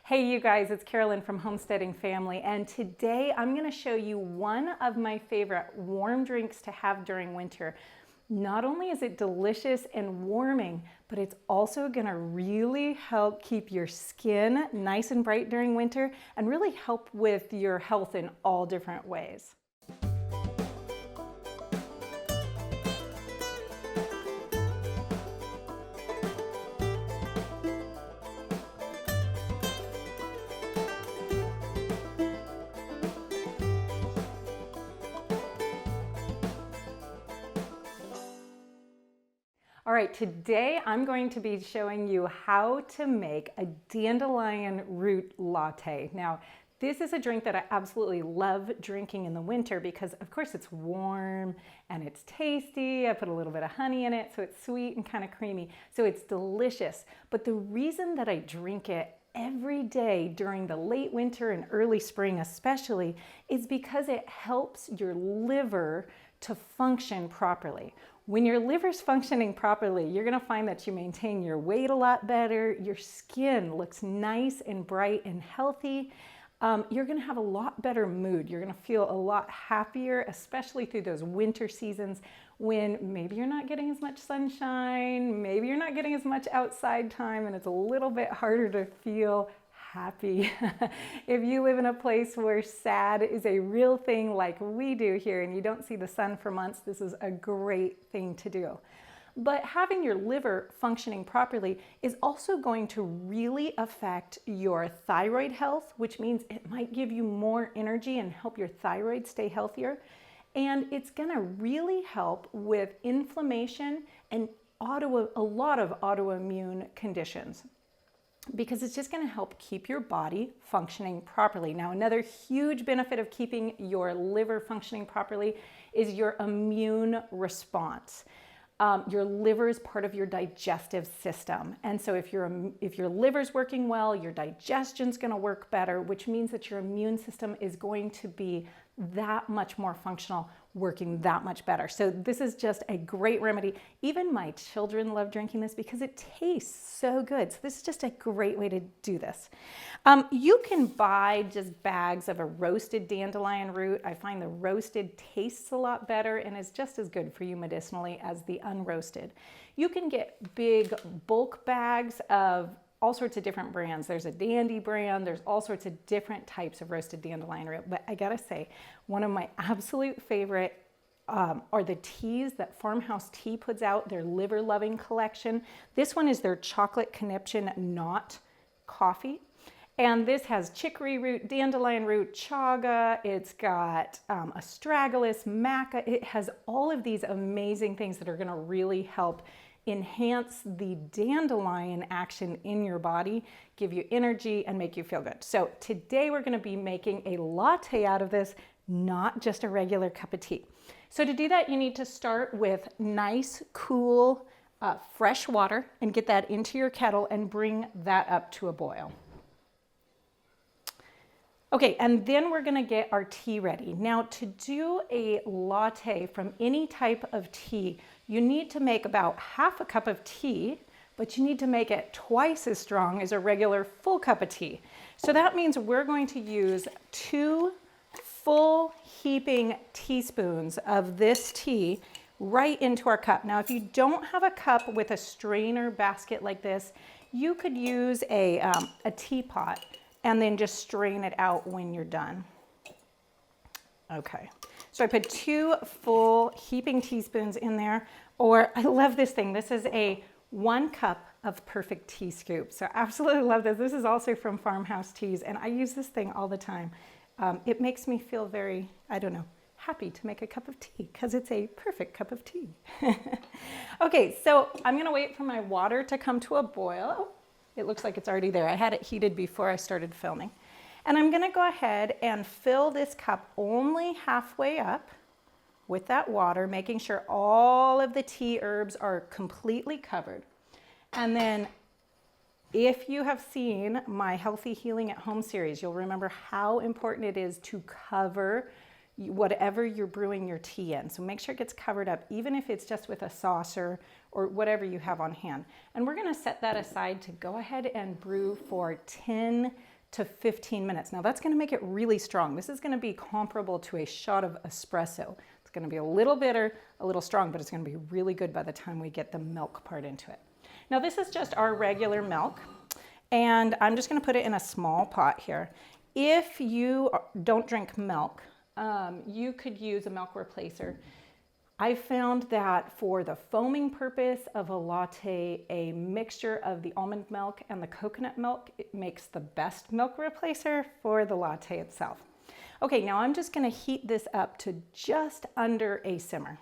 Hey you guys, it's Carolyn from Homesteading Family, and today I'm going to show you one of my favorite warm drinks to have during winter. Not only is it delicious and warming, but it's also going to really help keep your skin nice and bright during winter and really help with your health in all different ways. All right, today I'm going to be showing you how to make a dandelion root latte. Now, this is a drink that I absolutely love drinking in the winter because, of course, it's warm and it's tasty. I put a little bit of honey in it, so it's sweet and kind of creamy, so it's delicious. But the reason that I drink it every day during the late winter and early spring especially is because it helps your liver to function properly. When your liver's functioning properly, you're gonna find that you maintain your weight a lot better, your skin looks nice and bright and healthy, you're gonna have a lot better mood, you're gonna feel a lot happier, especially through those winter seasons when maybe you're not getting as much sunshine, maybe you're not getting as much outside time, and it's a little bit harder to feel happy. If you live in a place where sad is a real thing like we do here and you don't see the sun for months, this is a great thing to do. But having your liver functioning properly is also going to really affect your thyroid health, which means it might give you more energy and help your thyroid stay healthier. And it's gonna really help with inflammation and a lot of autoimmune conditions, because it's just going to help keep your body functioning properly. Now, another huge benefit of keeping your liver functioning properly is your immune response. Your liver is part of your digestive system. And so if your liver's working well, your digestion's going to work better, which means that your immune system is going to be that much more functional, working that much better. So this is just a great remedy. Even my children love drinking this because it tastes so good. So this is just a great way to do this. You can buy just bags of a roasted dandelion root. I find the roasted tastes a lot better and is just as good for you medicinally as the unroasted. You can get big bulk bags of all sorts of different brands. There's a Dandy brand, there's all sorts of different types of roasted dandelion root, but I gotta say, one of my absolute favorite are the teas that Farmhouse Tea puts out, their liver loving collection. This one is their Chocolate Conniption NOT Coffee. And this has chicory root, dandelion root, chaga, it's got astragalus, maca, it has all of these amazing things that are gonna really help enhance the dandelion action in your body, give you energy, and make you feel good. So today we're gonna be making a latte out of this, not just a regular cup of tea. So to do that, you need to start with nice, cool, fresh water and get that into your kettle and bring that up to a boil. Okay, and then we're gonna get our tea ready. Now, to do a latte from any type of tea, you need to make about half a cup of tea, but you need to make it twice as strong as a regular full cup of tea. So that means we're going to use 2 full heaping teaspoons of this tea right into our cup. Now, if you don't have a cup with a strainer basket like this, you could use a teapot and then just strain it out when you're done. Okay, so I put 2 full heaping teaspoons in there, or I love this thing. This is a 1 cup of perfect tea scoop. So I absolutely love this. This is also from Farmhouse Teas, and I use this thing all the time. It makes me feel very, I don't know, happy to make a cup of tea because it's a perfect cup of tea. Okay, so I'm gonna wait for my water to come to a boil. Oh, it looks like it's already there. I had it heated before I started filming. And I'm gonna go ahead and fill this cup only halfway up with that water, making sure all of the tea herbs are completely covered. And then if you have seen my Healthy Healing at Home series, you'll remember how important it is to cover whatever you're brewing your tea in. So make sure it gets covered up, even if it's just with a saucer or whatever you have on hand. And we're gonna set that aside to go ahead and brew for 10 to 15 minutes. Now that's gonna make it really strong. This is gonna be comparable to a shot of espresso. It's gonna be a little bitter, a little strong, but it's gonna be really good by the time we get the milk part into it. Now this is just our regular milk, and I'm just gonna put it in a small pot here. If you don't drink milk, you could use a milk replacer. I found that for the foaming purpose of a latte, a mixture of the almond milk and the coconut milk, it makes the best milk replacer for the latte itself. Okay, now I'm just gonna heat this up to just under a simmer.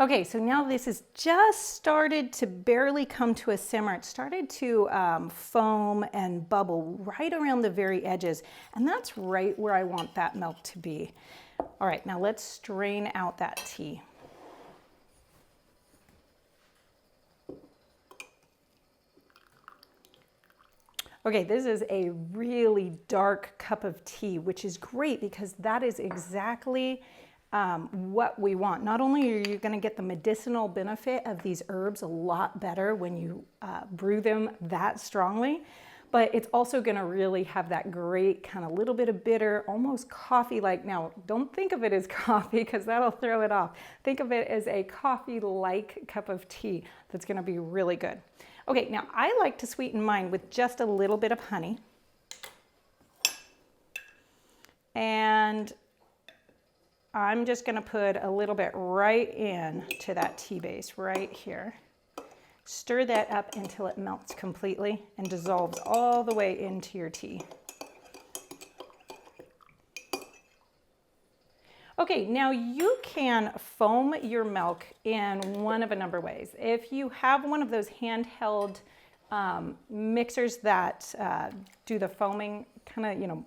Okay, so now this has just started to barely come to a simmer. It started to foam and bubble right around the very edges, and that's right where I want that milk to be. All right, now let's strain out that tea. Okay, this is a really dark cup of tea, which is great because that is exactly what we want. Not only are you going to get the medicinal benefit of these herbs a lot better when you brew them that strongly, but it's also going to really have that great kind of little bit of bitter, almost coffee-like. Now, don't think of it as coffee because that'll throw it off. Think of it as a coffee-like cup of tea that's going to be really good. Okay, now I like to sweeten mine with just a little bit of honey. And I'm just going to put a little bit right in to that tea base right here. Stir that up until it melts completely and dissolves all the way into your tea. Okay, now you can foam your milk in one of a number of ways. If you have one of those handheld mixers that do the foaming, kind of, you know,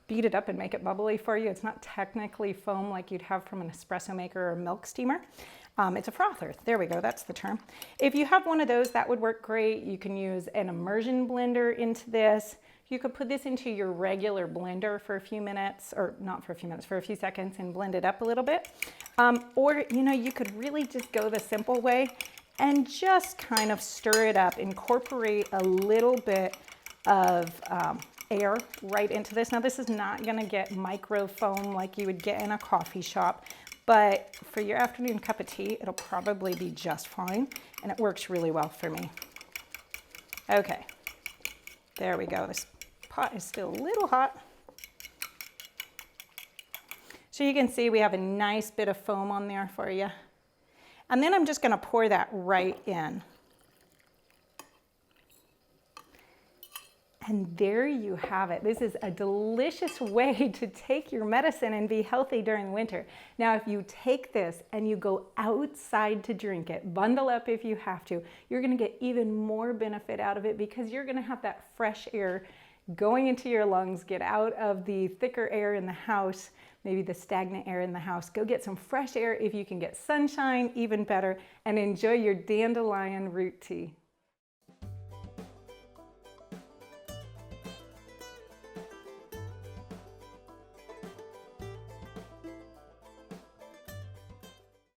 beat it up and make it bubbly for you. It's not technically foam like you'd have from an espresso maker or milk steamer. It's a frother. There we go, that's the term. If you have one of those, that would work great. You can use an immersion blender into this. You could put this into your regular blender for a few minutes, or not for a few minutes, for a few seconds and blend it up a little bit. Or, you know, you could really just go the simple way and just kind of stir it up, incorporate a little bit of air right into this. Now this is not going to get micro foam like you would get in a coffee shop, but for your afternoon cup of tea, it'll probably be just fine, and it works really well for me. Okay, there we go. This pot is still a little hot. So you can see we have a nice bit of foam on there for you. And then I'm just going to pour that right in. And there you have it. This is a delicious way to take your medicine and be healthy during winter. Now, if you take this and you go outside to drink it, bundle up if you have to, you're gonna get even more benefit out of it because you're gonna have that fresh air going into your lungs, get out of the thicker air in the house, maybe the stagnant air in the house. Go get some fresh air. If you can get sunshine, even better, and enjoy your dandelion root tea.